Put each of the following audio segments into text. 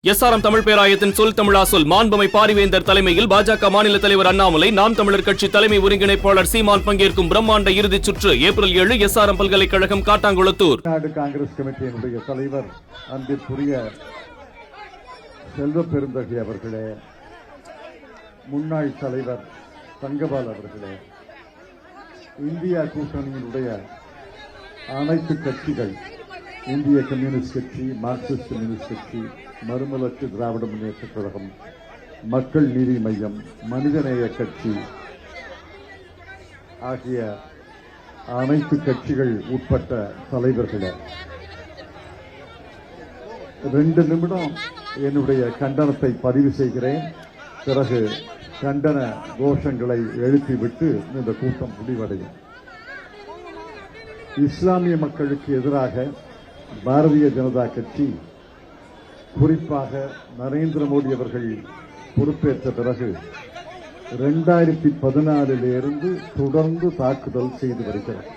SRM Tamil பேராயத்தின் சொல் தமிழா சொல் மாண்புமை பாரிவேந்தர் தலைமையில் பாஜக மாநில தலைவர் அண்ணாமலை, நாம் தமிழர் கட்சி தலைமை ஒருங்கிணைப்பாளர் சீமான் பங்கேற்கும் பிரம்மாண்ட இறுதிச் சுற்று ஏப்ரல் 7 எஸ்ஆர்எம் பல்கலைக்கழகம் காட்டாங்குளத்தூர். காங்கிரஸ் கமிட்டியினுடைய தலைவர் அன்பிற்குரிய செல்வ பெருந்தகை அவர்களே, முன்னாள் தலைவர் தங்கபால் அவர்களே, இந்தியா கூட்டணியினுடைய அனைத்து கட்சிகள், இந்திய கம்யூனிஸ்ட் கட்சி, மார்க்சிஸ்ட் கம்யூனிஸ்ட் கட்சி, மறுமலர்ச்சி திராவிட முன்னேற்ற கழகம், மக்கள் நீதி மையம், மனிதநேய கட்சி ஆகிய அனைத்து கட்சிகள் உட்பட்ட தலைவர்களே, 2 நிமிடம் என்னுடைய கண்டனத்தை பதிவு செய்கிறேன். பிறகு கண்டன கோஷங்களை எழுப்பிவிட்டு இந்த கூட்டம் முடிவடையும். இஸ்லாமிய மக்களுக்கு எதிராக பாரதிய ஜனதா கட்சி, குறிப்பாக நரேந்திர மோடி அவர்கள் பொறுப்பேற்ற பிறகு 2014 தொடர்ந்து தாக்குதல் செய்து வருகிறது.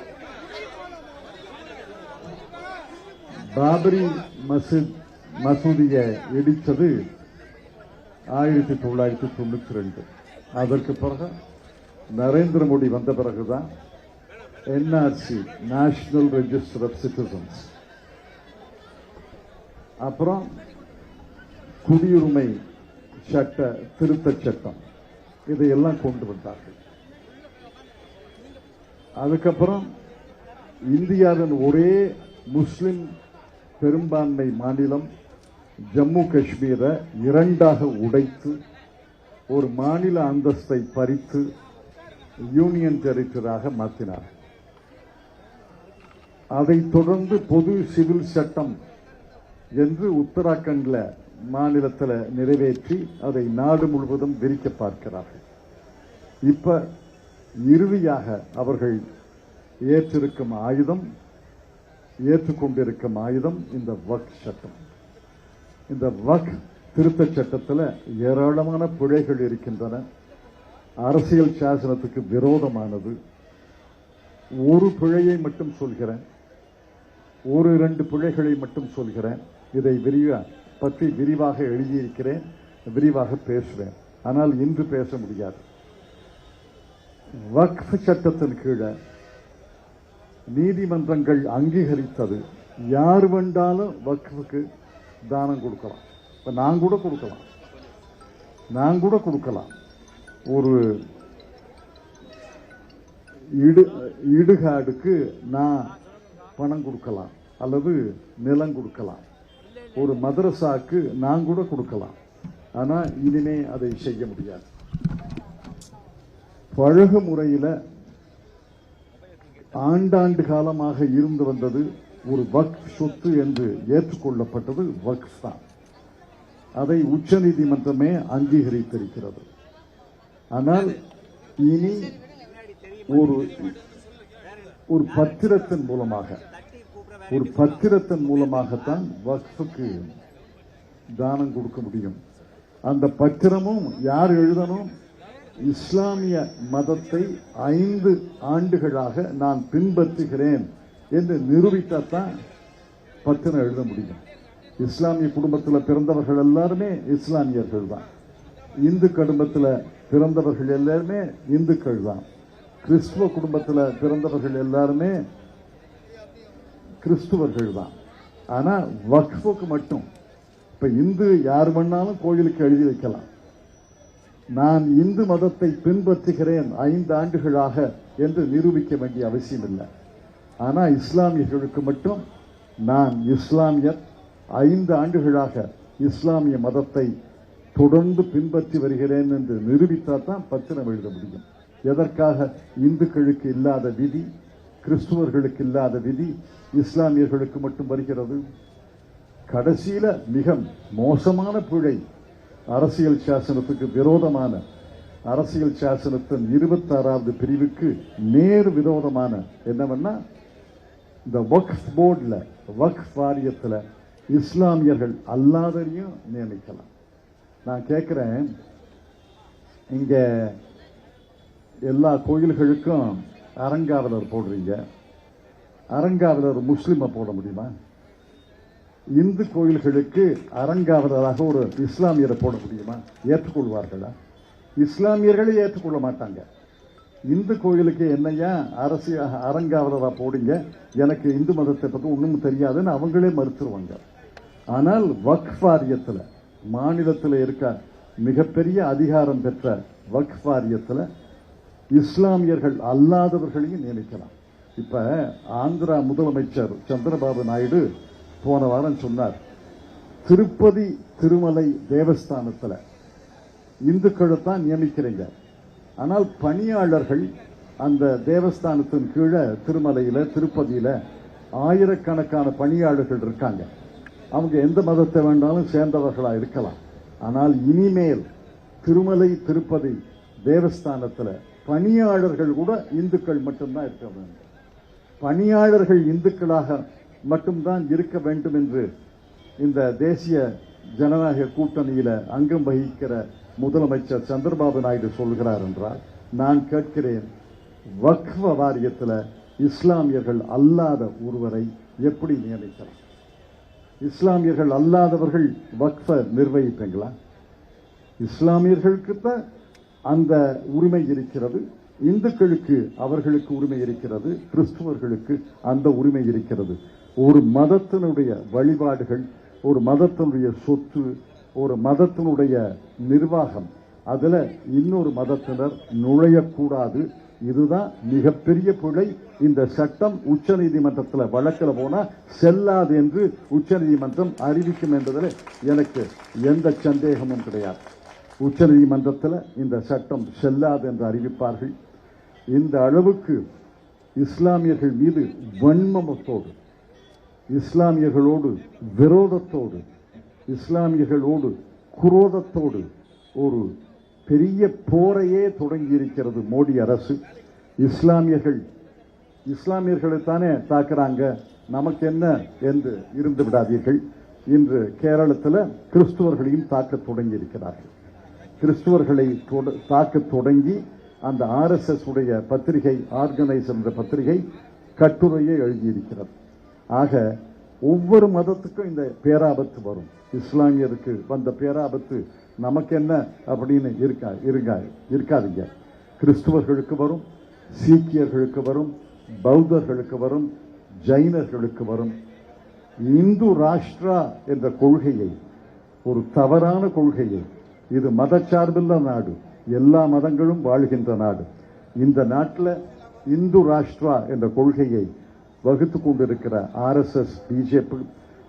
பாபரி மசூதியை இடித்தது 1992. அதற்கு பிறகு நரேந்திர மோடி வந்த பிறகுதான் NRC, national register of citizens, அப்புறம் குடியுரிமை சட்ட திருத்தச் சட்டம், இதையெல்லாம் கொண்டு வந்தார்கள். அதுக்கப்புறம் இந்தியாவின் ஒரே முஸ்லிம் பெரும்பான்மை மாநிலம் ஜம்மு காஷ்மீரை 2ஆக உடைத்து ஒரு மாநில அந்தஸ்தை பறித்து யூனியன் டெரிட்டரியாக மாற்றினார். அதைத் தொடர்ந்து பொது சிவில் சட்டம் என்று உத்தராகண்ட்ல மாநிலத்தில் நிறைவேற்றி அதை நாடு முழுவதும் விரிக்க பார்க்கிறார்கள். இப்ப இறுதியாக அவர்கள் ஏற்றுக்கொண்டிருக்கும் ஆயுதம் இந்த வக்ஃப் சட்டம். இந்த வக்ஃப் திருத்தச் சட்டத்தில் ஏராளமான பிழைகள் இருக்கின்றன. அரசியல் சாசனத்துக்கு விரோதமானது. ஒரு பிழையை மட்டும் சொல்கிறேன், 1-2 பிழைகளை மட்டும் சொல்கிறேன். இதை பற்றி விரிவாக எழுதியிருக்கிறேன், விரிவாக பேசுவேன். ஆனால் இன்று பேச முடியாது. வக்ஃப் சட்டத்தின் கீழே நீதிமன்றங்கள் அங்கீகரித்தது, யார் வேண்டாலும் வக்ஃபுக்கு தானம் கொடுக்கலாம். இப்ப நான் கூட கொடுக்கலாம். ஒரு இடுகாடுக்கு நான் பணம் கொடுக்கலாம் அல்லது நிலம் கொடுக்கலாம். ஒரு மதரசாக்கு நான் கூட கொடுக்கலாம். ஆனா இனிமே அதை செய்ய முடியாது. பழகு முறையில் ஆண்டாண்டு காலமாக இருந்து வந்தது ஒரு வக்ஃப் சொத்து என்று ஏற்றுக்கொள்ளப்பட்டது வக்ஃப் தான். அதை உச்ச நீதிமன்றமே அங்கீகரித்திருக்கிறது. ஆனால் இனி ஒரு பத்திரத்தின் மூலமாகத்தான் வக்ஃபுக்கு தானம் கொடுக்க முடியும். அந்த பத்திரமும் யார் எழுதணும்? இஸ்லாமிய மதத்தை 5 ஆண்டுகளாக நான் பின்பற்றுகிறேன் என்று நிரூபித்தான் பத்திரம் எழுத முடியும். இஸ்லாமிய குடும்பத்தில் பிறந்தவர்கள் எல்லாருமே இஸ்லாமியர்கள் தான். இந்து குடும்பத்தில் பிறந்தவர்கள் எல்லாருமே இந்துக்கள் தான். கிறிஸ்துவ குடும்பத்தில் பிறந்தவர்கள் எல்லாருமே கிறிஸ்துவர்கள் தான். ஆனா வக்ஃபுக்கு மட்டும் இப்ப இந்து யார் வேணாலும் கோயிலுக்கு எழுதி வைக்கலாம். நான் இந்து மதத்தை பின்பற்றுகிறேன் 5 ஆண்டுகளாக என்று நிரூபிக்க வேண்டிய அவசியம் இல்லை. ஆனா இஸ்லாமியர்களுக்கு மட்டும் நான் இஸ்லாமியர், 5 ஆண்டுகளாக இஸ்லாமிய மதத்தை தொடர்ந்து பின்பற்றி வருகிறேன் என்று நிரூபித்தால்தான் பத்திரம் எழுத முடியும். எதற்காக இந்துக்களுக்கு இல்லாத விதி, கிறிஸ்துவர்களுக்கு இல்லாத விதி இஸ்லாமியர்களுக்கு மட்டும் வருகிறது? கடைசியில மிக மோசமான பிழை, அரசியல் சாசனத்துக்கு விரோதமான, அரசியல் சாசனத்தின் 26வது பிரிவுக்கு நேர் விரோதமான என்னவென்னா, இந்த வக்ஃப் போர்டில், வக்ஃப் வாரியத்தில் இஸ்லாமியர்கள் அல்லாதரையும் நியமிக்கலாம். நான் கேட்கிறேன், இங்க எல்லா கோயில்களுக்கும் அறங்காவலர் போடுறீங்க, அறங்காவலர் முஸ்லிமை போட முடியுமா? இந்து கோயில்களுக்கு அரங்காவலராக ஒரு இஸ்லாமியரை போட முடியுமா? ஏற்றுக்கொள்வார்களா? இஸ்லாமியர்களே ஏற்றுக்கொள்ள மாட்டாங்க. இந்து கோயிலுக்கு என்னையா அரங்காவலரா போடுங்க, எனக்கு இந்து மதத்தை பற்றி ஒன்றும் தெரியாதுன்னு அவங்களே மறுத்துருவாங்க. ஆனால் வக்ஃப் வாரியத்தில், மாநிலத்தில் இருக்க மிகப்பெரிய அதிகாரம் பெற்ற வக்ஃப் வாரியத்தில் இஸ்லாமியர்கள் அல்லாதவர்களையும் நியமிக்கலாம். இப்ப ஆந்திரா முதலமைச்சர் சந்திரபாபு நாயுடு போன வாரம் சொன்னார், திருப்பதி திருமலை தேவஸ்தானத்தில் இந்துக்களை தான் நியமிக்கிறீங்க, ஆனால் பணியாளர்கள் அந்த தேவஸ்தானத்தின் கீழே திருமலையில திருப்பதியில ஆயிரக்கணக்கான பணியாளர்கள் இருக்காங்க. அவங்க எந்த மதத்தை வேண்டாலும் சேர்ந்தவர்களா இருக்கலாம். ஆனால் இனிமேல் திருமலை திருப்பதி தேவஸ்தானத்தில் பணியாளர்கள் கூட இந்துக்கள் மட்டும்தான் இருக்க வேண்டும். பணியாளர்கள் இந்துக்களாக மட்டும்தான் இருக்க வேண்டும் என்று இந்த தேசிய ஜனநாயக கூட்டணியில அங்கம் வகிக்கிற முதலமைச்சர் சந்திரபாபு நாயுடு சொல்கிறார் என்றால், நான் கேட்கிறேன், வக்ஃப் வாரியத்தில் இஸ்லாமியர்கள் அல்லாத ஒருவரை எப்படி நியமிக்கலாம்? இஸ்லாமியர்கள் அல்லாதவர்கள் வக்ஃப நிர்வகிப்பீங்களா? இஸ்லாமியர்களுக்கு தான் அந்த உரிமை இருக்கிறது, இந்துக்களுக்கு அவர்களுக்கு உரிமை இருக்கிறது, கிறிஸ்துவர்களுக்கு அந்த உரிமை இருக்கிறது. ஒரு மதத்தினுடைய வழிபாடுகள், ஒரு மதத்தினுடைய சொத்து, ஒரு மதத்தினுடைய நிர்வாகம், அதுல இன்னொரு மதத்தினர் நுழையக்கூடாது. இதுதான் மிகப்பெரிய பிழை. இந்த சட்டம் உச்ச நீதிமன்றத்தில் வழக்கில் போனா செல்லாது என்று உச்ச நீதிமன்றம் அறிவிக்கும் என்பதில் எனக்கு எந்த சந்தேகமும் கிடையாது. உச்ச நீதிமன்றத்தில் இந்த சட்டம் செல்லாது என்று அறிவிப்பார்கள். இந்த அளவுக்கு இஸ்லாமியர்கள் மீது வன்மத்தோடு, இஸ்லாமியர்களோடு விரோதத்தோடு, இஸ்லாமியர்களோடு குரோதத்தோடு ஒரு பெரிய போரையே தொடங்கி இருக்கிறது மோடி அரசு. இஸ்லாமியர்களை தானே தாக்குறாங்க, நமக்கு என்ன என்று இருந்து விடாதீர்கள். இன்று கேரளத்தில் கிறிஸ்துவர்களையும் தாக்க தொடங்கி இருக்கிறார்கள். கிறிஸ்துவர்களை தாக்க தொடங்கி அந்த RSS உடைய பத்திரிகை, ஆர்கனைசர் என்ற பத்திரிகை கட்டுரையை எழுதியிருக்கிறது. ஆக ஒவ்வொரு மதத்துக்கும் இந்த பேராபத்து வரும். இஸ்லாமியருக்கு வந்த பேராபத்து நமக்கு என்ன அப்படின்னு இருக்காதீங்க. கிறிஸ்துவர்களுக்கு வரும், சீக்கியர்களுக்கு வரும், பௌத்தர்களுக்கு வரும், ஜைனர்களுக்கு வரும். இந்து ராஷ்டிரா என்ற கொள்கையை, ஒரு தவறான கொள்கையை, இது மதச்சார்பில்ல நாடு, எல்லா மதங்களும் வாழ்கின்ற நாடு, இந்த நாட்டில் இந்து ராஷ்டிரா என்ற கொள்கையை வகுத்துக் கொண்டிருக்கிற RSS, பிஜேபி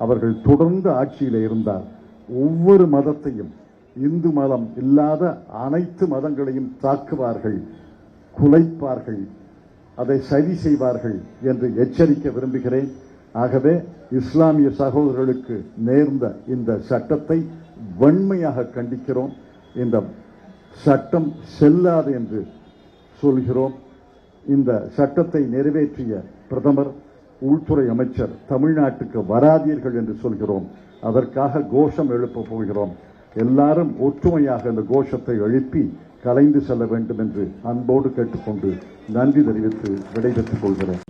அவர்கள் தொடர்ந்து ஆட்சியில் இருந்தால் ஒவ்வொரு மதத்தையும், இந்து மதம் இல்லாத அனைத்து மதங்களையும் தாக்குவார்கள், குலைப்பார்கள், அதை சரி செய்வார்கள் என்று எச்சரிக்க விரும்புகிறேன். ஆகவே இஸ்லாமிய சகோதரர்களுக்கு நேர்ந்த இந்த சட்டத்தை வன்மையாக கண்டிக்கிறோம். இந்த சட்டம் செல்லாது என்று சொல்கிறோம். இந்த சட்டத்தை நிறைவேற்றிய பிரதமர், உள்துறை அமைச்சர் தமிழ்நாட்டுக்கு வராதீர்கள் என்று சொல்கிறோம். அதற்காக கோஷம் எழுப்ப போகிறோம். எல்லாரும் ஒற்றுமையாக இந்த கோஷத்தை எழுப்பி கலைந்து செல்ல வேண்டும் என்று அன்போடு கேட்டுக்கொண்டு நன்றி தெரிவித்து விடைபெற்றுக் கொள்கிறேன்.